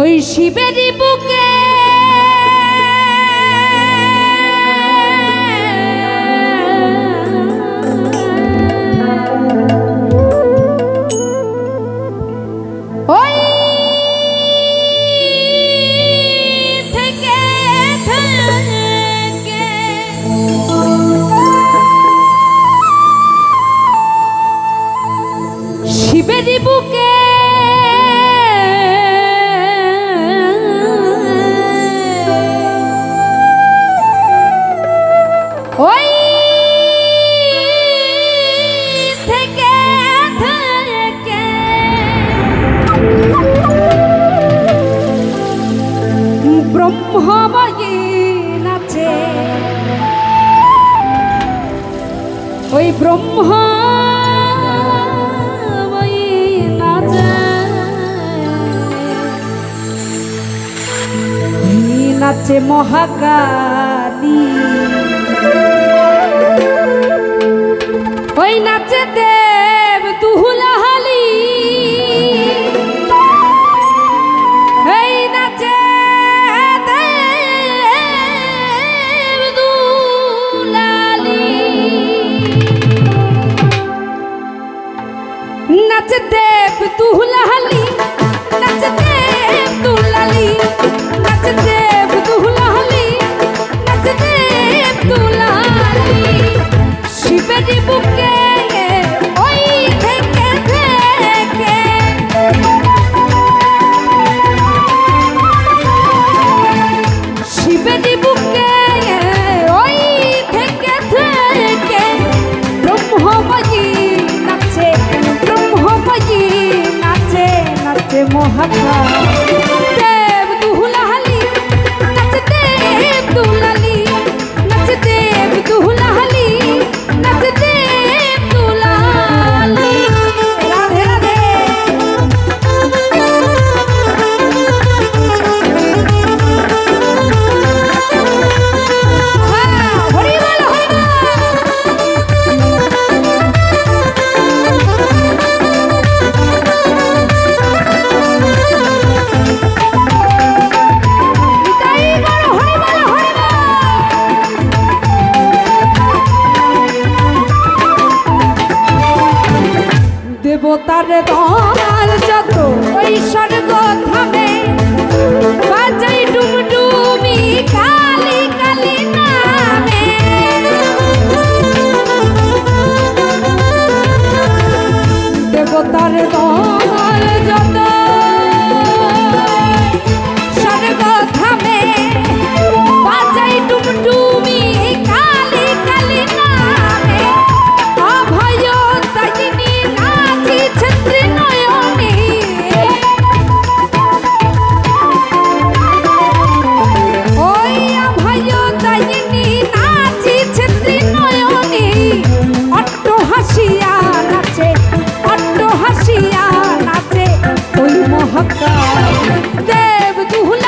ওই শিবেরই বুকে ওই থেকে থেকে শিবেরই বুকে ওই থেকে থেকে ব্রহ্মময়ী নাচে ওই ব্রহ্মময়ী নাচে নাচে মহাকালী ওই নাচে দেব দুহুলাহালি এই নাচে দেব দুলালি নাচে দেব দুহুলাহালি নাচে দেব দুলালি নাচে দেব দুহুলাহালি নাচে দেব দুলালি শিবেরই বুকে ওই থেকে থেকে শিবেরই বুকে ওই থেকে থেকে ব্রহ্মময়ী নাচে ব্রহ্মময়ী নাচে নাচে মহাকালী দেব দুহুলাহালি নাচে দেব দুলালি নাচে দেব দুহুলাহালি নাচে দেব দুলালি রাধে রাধে হরি বল হরি বল নিতাই গৌর হরি বল হরি বল দেবতার দল যত ওই স্বর্গ ধামে বাজাই ডুমডুমি কালী কালী নামে দেবতার দল যত স্বর্গ ধামে বাজাই ডুমডুমি কালী কালী নামে অভয় তাইনি নাচি ছত্রি নয়নে ওই অভয় তাইনি নাচি ছত্রি নয়নে অট্ট হাসিয়া নাচে অট্ট হাসিয়া নাচে ওই মহাকাল দেব দুহুল